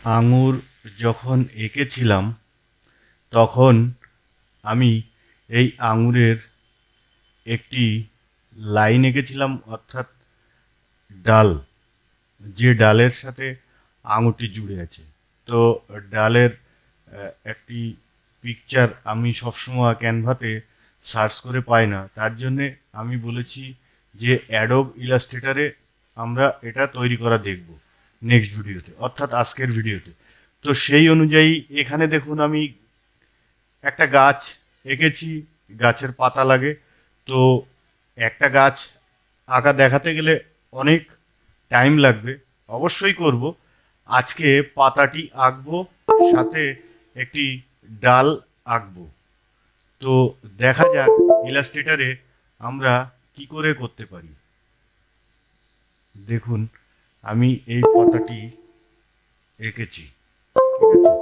আঙুর যখন এঁকেছিলাম তখন আমি এই আঙুরের একটি লাইন এঁকেছিলাম, অর্থাৎ ডাল, যে ডালের সাথে আঙুরটি জুড়ে আছে। তো ডালের একটি পিকচার আমি সবসময় ক্যানভাতে সার্চ করে পাই না, তার জন্যে আমি বলেছি যে অ্যাডোব ইলাস্ট্রেটারে আমরা এটা তৈরি করা দেখব নেক্সট ভিডিওতে, অর্থাৎ আজকের ভিডিওতে। তো সেই অনুযায়ী এখানে দেখুন আমি একটা গাছ এঁকেছি, গাছের পাতা লাগে। তো একটা গাছ আঁকা দেখাতে গেলে অনেক টাইম লাগবে, অবশ্যই করব। আজকে পাতাটি আঁকবো, সাথে একটি ডাল আঁকবো। তো দেখা যাক ইলাস্ট্রেটারে আমরা কি করে করতে পারি। দেখুন আমি এই পাতাটি এঁকেছি, ঠিক আছে।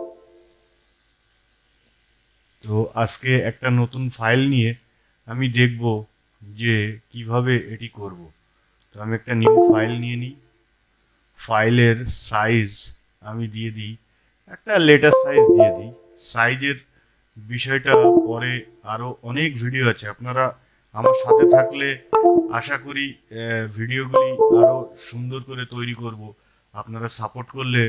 তো আজকে একটা নতুন ফাইল নিয়ে আমি দেখব যে কিভাবে এটি করব। তো আমি একটা নিউ ফাইল নিয়ে নিই। ফাইলের সাইজ আমি দিয়ে দিই, একটা লেটার সাইজ দিয়ে দিই। সাইজের বিষয়টা পরে আরও অনেক ভিডিও আছে, আপনারা আমার সাথে থাকলে আশা করি ভিডিওগুলি আরও সুন্দর করে তৈরি করব। আপনারা সাপোর্ট করলে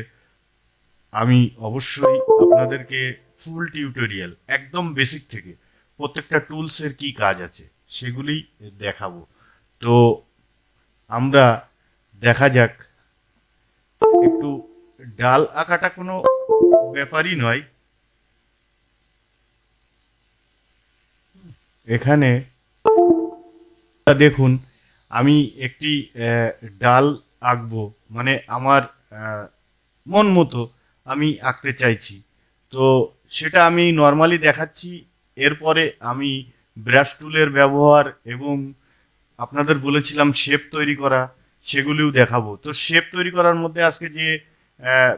আমি অবশ্যই আপনাদেরকে ফুল টিউটোরিয়াল একদম বেসিক থেকে প্রত্যেকটা টুলসের কি কাজ আছে সেগুলি দেখাবো। তো আমরা দেখা যাক। একটু ডাল আঁকাটা কোনো ব্যাপারই নয়। এখানে দেখুন আমি একটি ডাল আঁকবো, মানে আমার মন মতো আমি আঁকতে চাইছি। তো সেটা আমি নর্মালি দেখাচ্ছি। এরপরে আমি ব্রাশ টুলের ব্যবহার এবং আপনাদের বলেছিলাম শেপ তৈরি করা, সেগুলিও দেখাবো। তো শেপ তৈরি করার মধ্যে আজকে যে আহ,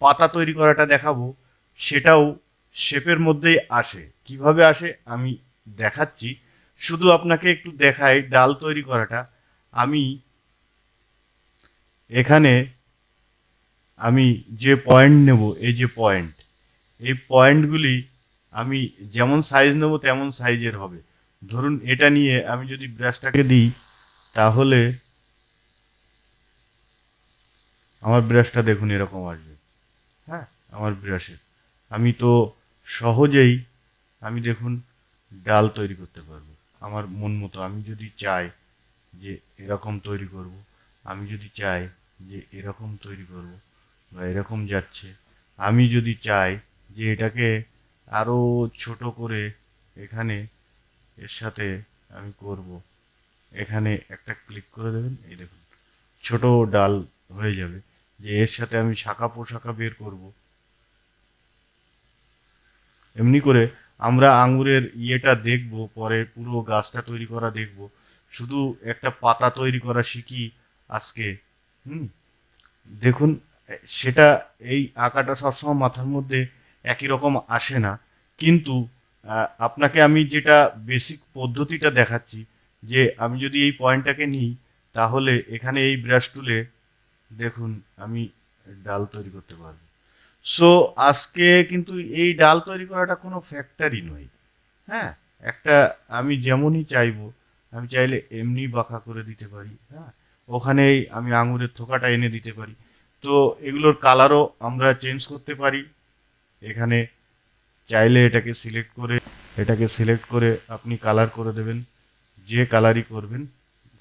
পাতা তৈরি করাটা দেখাবো, সেটাও শেপের মধ্যেই আসে। কিভাবে আসে আমি দেখাচ্ছি, শুধু আপনাকে একটু দেখাই ডাল তৈরি করাটা। আমি এখানে আমি যে পয়েন্ট নেব, এই যে পয়েন্ট, এই পয়েন্টগুলি আমি যেমন সাইজ নেব তেমন সাইজের হবে। ধরুন এটা নিয়ে আমি যদি ব্রাশটাকে দিই, তাহলে আমার ব্রাশটা দেখুন এরকম আসবে। হ্যাঁ, আমার ব্রাশের আমি তো সহজেই আমি দেখুন ডাল তৈরি করতে পারবো আমার মন মতো। আমি যদি চাই যে এরকম তৈরি করব, আমি যদি চাই যে এরকম তৈরি করব বা এরকম যাচ্ছে, আমি যদি চাই যে এটাকে আরও ছোট করে এখানে এর সাথে আমি করব, এখানে একটা ক্লিক করে দেবেন, এই দেখুন ছোট ডাল হয়ে যাবে। যে এর সাথে আমি শাখা পোশাখা বের করব, এমনি করে আমরা আঙ্গুরের ইয়েটা দেখব, পরে পুরো গাছটা তৈরি করা দেখব। শুধু একটা পাতা তৈরি করা শিখি আজকে। হুম, দেখুন সেটা এই আঁকাটা সবসময় মাথার মধ্যে একই রকম আসে না, কিন্তু আপনাকে আমি যেটা বেসিক পদ্ধতিটা দেখাচ্ছি, যে আমি যদি এই পয়েন্টটাকে নিই, তাহলে এখানে এই ব্রাশ টুলে দেখুন আমি ডাল তৈরি করতে পারবো। সো আজকে কিন্তু এই ডাল তৈরি করাটা কোনো ফ্যাক্টরি নয়। হ্যাঁ, একটা আমি যেমনই চাইবো, আমি চাইলে এমনি বাঁকা করে দিতে পারি। হ্যাঁ, ওখানেই আমি আঙুরের থোকাটা এনে দিতে পারি। তো এগুলোর কালারও আমরা চেঞ্জ করতে পারি। এখানে চাইলে এটাকে সিলেক্ট করে আপনি কালার করে দেবেন, যে কালারই করবেন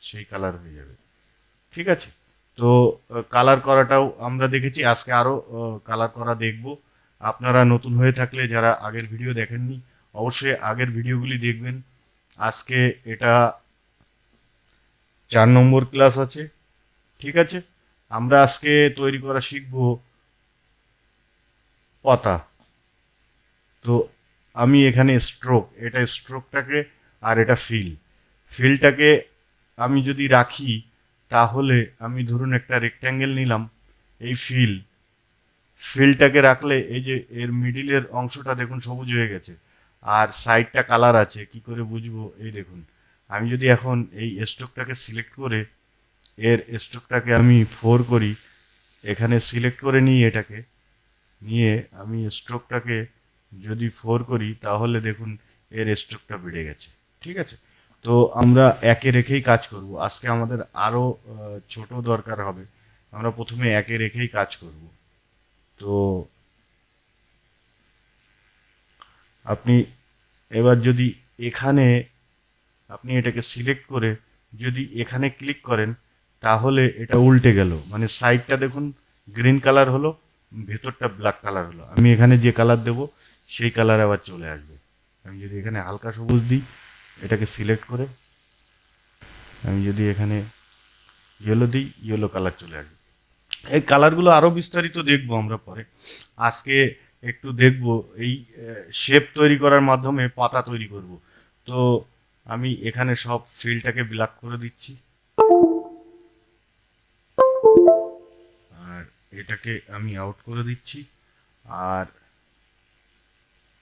সেই কালার হয়ে যাবে। ঠিক আছে। তো কালার করাটাও আমরা দেখেছি, আজকে আরও কালার করা দেখব। আপনারা নতুন হয়ে থাকলে যারা আগের ভিডিও দেখেননি, অবশ্যই আগের ভিডিওগুলি দেখবেন। আজকে এটা 4 নম্বর ক্লাস আছে, ঠিক আছে। আমরা আজকে তৈরি করা শিখব পাতা। তো আমি এখানে স্ট্রোক, এটা স্ট্রোকটাকে, আর এটা ফিলটাকে আমি যদি রাখি, তাহলে আমি ধরুন একটা রেক্ট্যাঙ্গেল নিলাম। এই ফিলটাকে রাখলে এই যে এর মিডিলের অংশটা দেখুন সবুজ হয়ে গেছে, আর সাইডটা কালার আছে। কি করে বুঝবো, এই দেখুন আমি যদি এখন এই স্ট্রোকটাকে সিলেক্ট করে এর স্ট্রোকটাকে আমি 4 করি, এখানে সিলেক্ট করে নিই এটাকে, নিয়ে আমি স্ট্রোকটাকে যদি 4 করি তাহলে দেখুন এর স্ট্রোকটা বেড়ে গেছে। ঠিক আছে, তো আমরা একে রেখেই কাজ করব। আজকে আমাদের আরও ছোট দরকার হবে, আমরা প্রথমে একে রেখেই কাজ করব। তো আপনি এবার যদি এখানে আপনি এটাকে সিলেক্ট করে যদি এখানে ক্লিক করেন তাহলে এটা উল্টে গেল, মানে সাইডটা দেখুন গ্রিন কালার হলো, ভেতরটা ব্ল্যাক কালার হলো। আমি এখানে যে কালার দেব সেই কালার আবার চলে আসবে। আমি যদি এখানে হালকা সবুজ দিই, এটাকে সিলেক্ট করে আমি যদি এখানে ইয়েলো দিই, ইয়েলো কালার চলে আসবে। এই কালারগুলো আরও বিস্তারিত দেখবো আমরা পরে। আজকে একটু দেখবো এই শেপ তৈরি করার মাধ্যমে পাতা তৈরি করব। তো আমি এখানে সব ফিলটাকে ব্ল্যাক করে দিচ্ছি, আর এটাকে আমি আউট করে দিচ্ছি, আর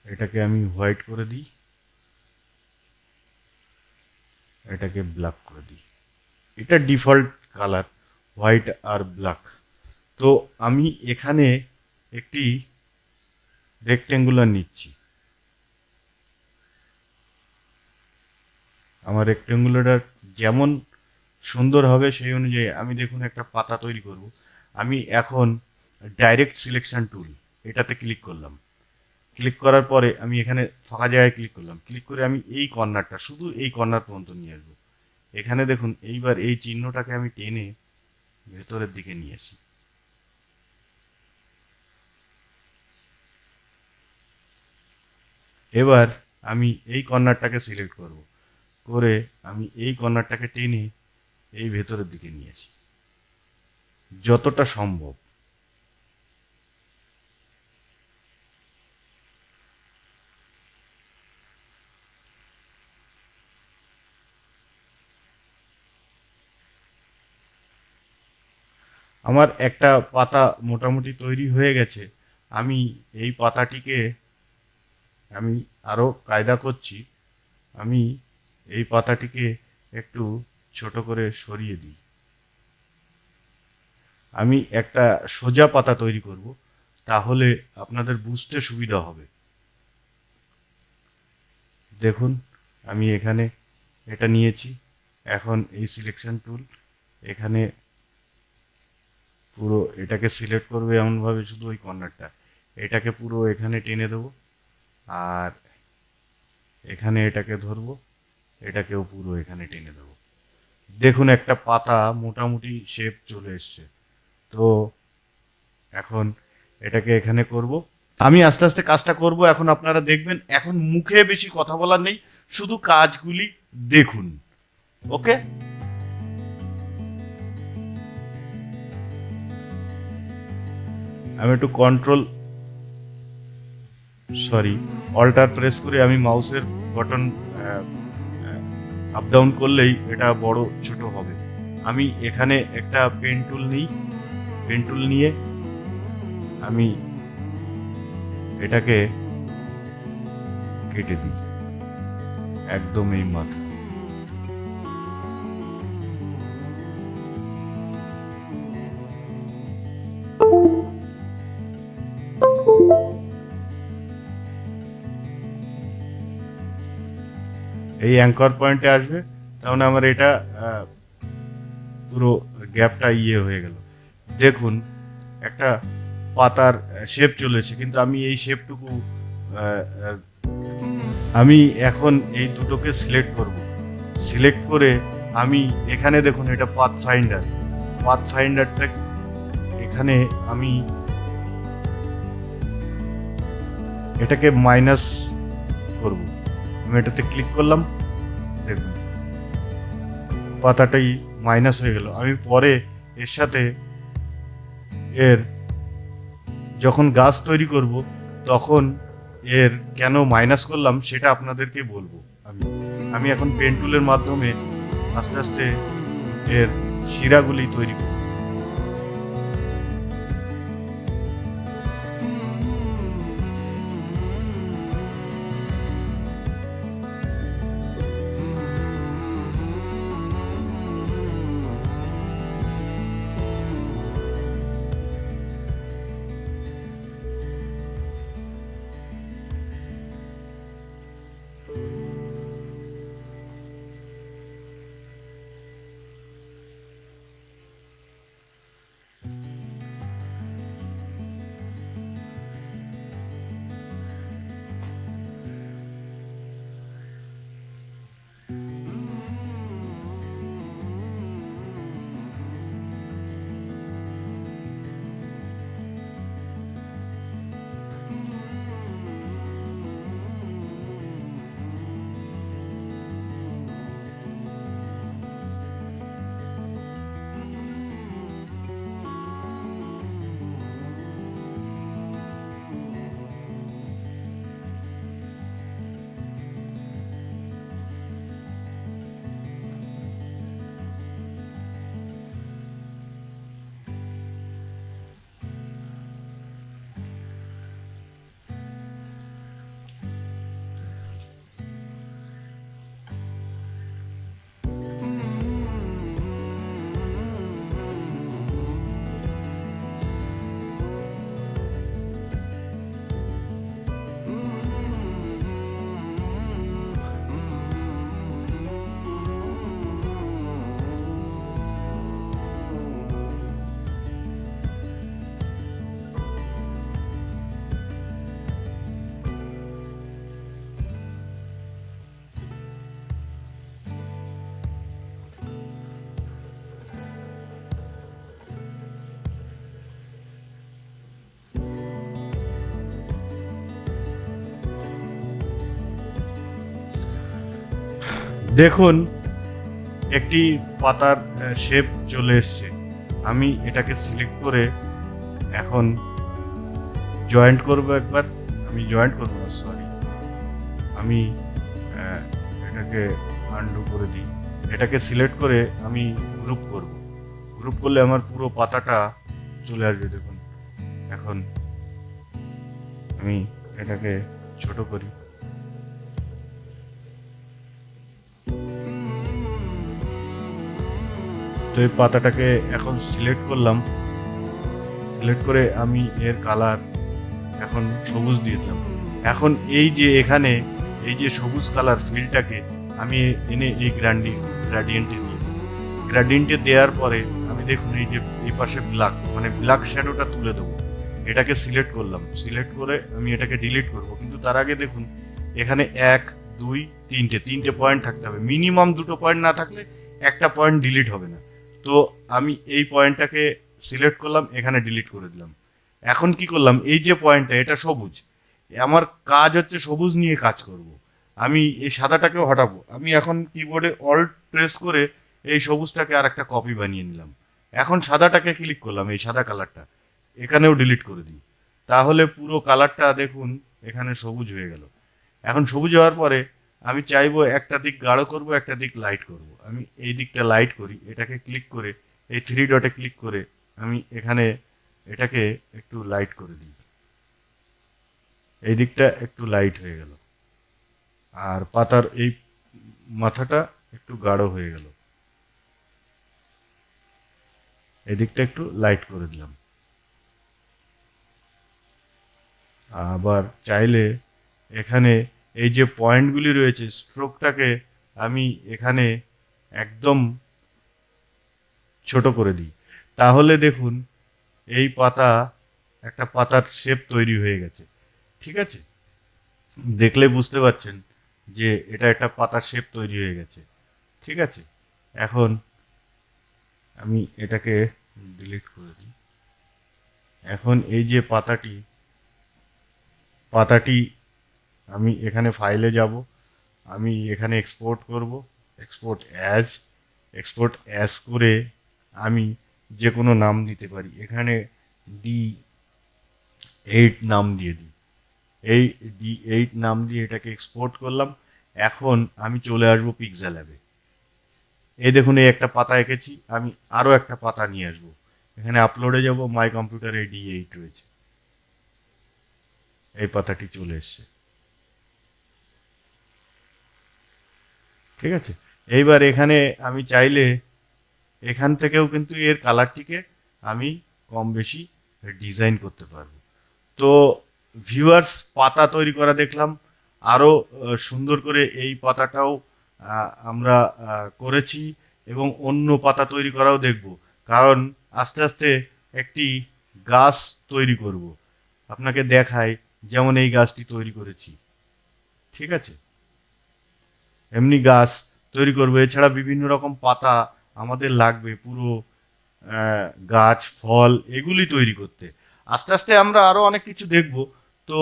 এটাকে আমি হোয়াইট করে দিই, এটাকে ব্ল্যাক করে দিই। এটা ডিফল্ট কালার, হোয়াইট আর ব্ল্যাক। তো আমি এখানে একটি রেক্টেঙ্গুলার নিচ্ছি। আমার রেক্টেঙ্গুলারটা যেমন সুন্দর হবে সেই অনুযায়ী আমি দেখুন একটা পাতা তৈরি করব। আমি এখন ডাইরেক্ট সিলেকশন টুল এটাতে ক্লিক করলাম। ক্লিক করার পরে আমি এখানে ফাঁকা জায়গায় ক্লিক করলাম। ক্লিক করে আমি এই কর্নারটা, শুধু এই কর্নার পর্যন্ত নিয়ে আসবো। এখানে দেখুন এইবার এই চিহ্নটাকে আমি টেনে ভেতরের দিকে নিয়ে আসি। এবার আমি এই কর্নারটাকে সিলেক্ট করব, করে আমি এই কর্নারটাকে টেনে এই ভেতরের দিকে নিয়ে আসি যতটা সম্ভব। আমার একটা পাতা মোটামুটি তৈরি হয়ে গেছে। আমি এই পাতাটিকে আমি আরও কায়দা করছি। আমি এই পাতাটিকে একটু ছোট করে সরিয়ে দিই। আমি একটা সোজা পাতা তৈরি করব, তাহলে আপনাদের বুঝতে সুবিধা হবে। দেখুন আমি এখানে এটা নিয়েছি। এখন এই সিলেকশন টুল এখানে পুরো এটাকে সিলেক্ট করবে এমনভাবে, শুধু ওই কর্নারটা এটাকে পুরো এখানে টেনে দেবো, আর এখানে এটাকে ধরবো, এটাকেও পুরো এখানে টেনে দেবো। দেখুন একটা পাতা মোটামুটি শেপ চলে এসছে। তো এখন এটাকে এখানে করব। আমি আস্তে আস্তে কাজটা করব, এখন আপনারা দেখবেন। এখন মুখে বেশি কথা বলার নেই, শুধু কাজগুলি দেখুন। ওকে, আমি একটু অল্টার প্রেস করে আমি মাউসের বাটন আপ ডাউন করলেই এটা বড় ছোট হবে। আমি এখানে একটা পেন টুল নিই, পেন টুল নিয়ে আমি এটাকে কেটে দিই একদম এই মাথা। এই অ্যাঙ্কর পয়েন্টে আসবে, তাহলে আমার এটা পুরো গ্যাপটা হয়ে গেল। দেখুন একটা পাতার শেপ চলেছে, কিন্তু আমি এই শেপটুকু আমি এখন এই দুটোকে সিলেক্ট করব। সিলেক্ট করে আমি এখানে দেখুন এটা পাথ ফাইন্ডারটা এখানে আমি এটাকে মাইনাস করব। আমি এটাতে ক্লিক করলাম, দেখুন পাতাটাই মাইনাস হয়ে গেল। আমি পরে এর সাথে এর যখন গাছ তৈরি করব তখন এর কেন মাইনাস করলাম সেটা আপনাদেরকে বলবো। আমি এখন পেন টুলের মাধ্যমে আস্তে আস্তে এর শিরাগুলি তৈরি করব। দেখুন একটি পাতার শেপ চলে এসছে। আমি এটাকে সিলেক্ট করে এখন জয়েন্ট করব একবার। আমি জয়েন্ট করব না, সরি, আমি এটাকে আনডু করে দিই। এটাকে সিলেক্ট করে আমি গ্রুপ করব। গ্রুপ করলে আমার পুরো পাতাটা চলে আসবে। দেখুন এখন আমি এটাকে ছোট করি। তো এই পাতাটাকে এখন সিলেক্ট করলাম। সিলেক্ট করে আমি এর কালার এখন সবুজ দিয়ে দিলাম। এখন এই যে এখানে এই যে সবুজ কালার ফিলটাকে আমি এনে এই গ্রাডিয়েন্টে দিই। গ্রাডিয়েন্টে দেওয়ার পরে আমি দেখুন এই যে এই পাশে ব্ল্যাক, মানে ব্ল্যাক শ্যাডোটা তুলে দেবো। এটাকে সিলেক্ট করলাম। সিলেক্ট করে আমি এটাকে ডিলিট করব, কিন্তু তার আগে দেখুন এখানে 1 2 3টে পয়েন্ট থাকতে হবে। মিনিমাম 2টো পয়েন্ট না থাকলে একটা পয়েন্ট ডিলিট হবে না। তো আমি এই পয়েন্টটাকে সিলেক্ট করলাম, এখানে ডিলিট করে দিলাম। এখন কি করলাম, এই যে পয়েন্টটা এটা সবুজ, আমার কাজ হচ্ছে সবুজ নিয়ে কাজ করব। আমি এই সাদাটাকেও হটাবো। আমি এখন কিবোর্ডে অল্ট প্রেস করে এই সবুজটাকে আর একটা কপি বানিয়ে নিলাম। এখন সাদাটাকে ক্লিক করলাম, এই সাদা কালারটা এখানেও ডিলিট করে দিই। তাহলে পুরো কালারটা দেখুন এখানে সবুজ হয়ে গেল। এখন সবুজ হওয়ার পরে আমি চাইবো একটা দিক গাঢ় করব, একটা দিক লাইট করব। আমি এই দিকটা লাইট করি। এটাকে ক্লিক করে এই 3 ডটে ক্লিক করে আমি এখানে এটাকে একটু লাইট করে দিই। এই দিকটা একটু লাইট হয়ে গেল, আর পাতার এই মাথাটা একটু গাঢ় হয়ে গেল। এই দিকটা একটু লাইট করে দিলাম। আবার চাইলে এখানে এই যে পয়েন্টগুলি রয়েছে স্ট্রোকটাকে আমি এখানে একদম ছোট করে দিই। তাহলে দেখুন এই পাতা একটা পাতার শেপ তৈরি হয়ে গেছে। ঠিক আছে, দেখলে বুঝতে পারছেন যে এটা একটা পাতার শেপ তৈরি হয়ে গেছে। ঠিক আছে, এখন আমি এটাকে ডিলিট করে দিই। এখন এই যে পাতাটি আমি এখানে ফাইলে যাব। আমি এখানে এক্সপোর্ট করব। এক্সপোর্ট অ্যাজ করে আমি যে কোনো নাম দিতে পারি। এখানে D8 নাম দিয়ে দিই। এই D8 নাম দিয়ে এটাকে এক্সপোর্ট করলাম। এখন আমি চলে আসবো পিক্সেল ল্যাবে। এই দেখুন এই একটা পাতা এঁকেছি, আমি আরও একটা পাতা নিয়ে আসবো। এখানে আপলোডে যাব, মাই কম্পিউটারে D8 রয়েছে, এই পাতাটি চলে এসছে। ঠিক আছে, এইবার এখানে আমি চাইলে এখান থেকেও কিন্তু এর কালারটিকে আমি কম বেশি ডিজাইন করতে পারবো। তো ভিউয়ার্স, পাতা তৈরি করা দেখলাম, আরও সুন্দর করে এই পাতাটাও আমরা করেছি এবং অন্য পাতা তৈরি করাও দেখব। কারণ আস্তে আস্তে একটি গাছ তৈরি করব, আপনাকে দেখাই। যেমন এই গাছটি তৈরি করেছি। ঠিক আছে, এমনি গাছ তৈরি করবো। এছাড়া বিভিন্ন রকম পাতা আমাদের লাগবে পুরো গাছ, ফল এগুলি তৈরি করতে। আস্তে আস্তে আমরা আরো অনেক কিছু দেখব। তো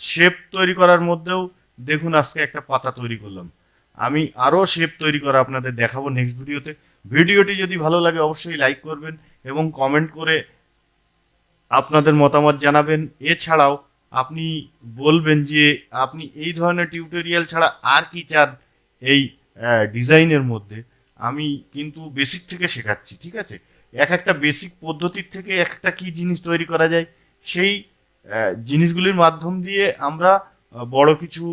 শেপ তৈরি করার মধ্যেও দেখুন আজকে একটা পাতা তৈরি করলাম। আমি আরো শেপ তৈরি করা আপনাদের দেখাবো নেক্সট ভিডিওতে। ভিডিওটি যদি ভালো লাগে অবশ্যই লাইক করবেন এবং কমেন্ট করে আপনাদের মতামত জানাবেন। এছাড়াও আপনি বলবেন যে আপনি এই ধরনের টিউটোরিয়াল ছাড়া আর কি চান এই ডিজাইনের মধ্যে। আমি কিন্তু বেসিক থেকে শেখাচ্ছি। ঠিক আছে, এক একটা বেসিক পদ্ধতির থেকে একটা কি জিনিস তৈরি করা যায় সেই জিনিসগুলির মাধ্যম দিয়ে আমরা বড় কিছু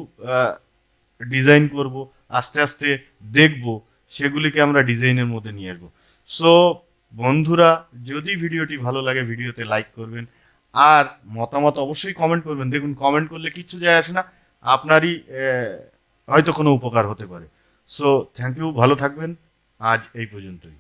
ডিজাইন করব। আস্তে আস্তে দেখব সেগুলিকে আমরা ডিজাইনের মধ্যে নিয়ে আসবো। সো বন্ধুরা, যদি ভিডিওটি ভালো লাগে ভিডিওতে লাইক করবেন আর মতামত অবশ্যই কমেন্ট করবেন। দেখুন কমেন্ট করলে কিচ্ছু যায় আসে না, আপনারই হয়তো কোনো উপকার হতে পারে। সো থ্যাংক ইউ, ভালো থাকবেন। আজ এই পর্যন্তই।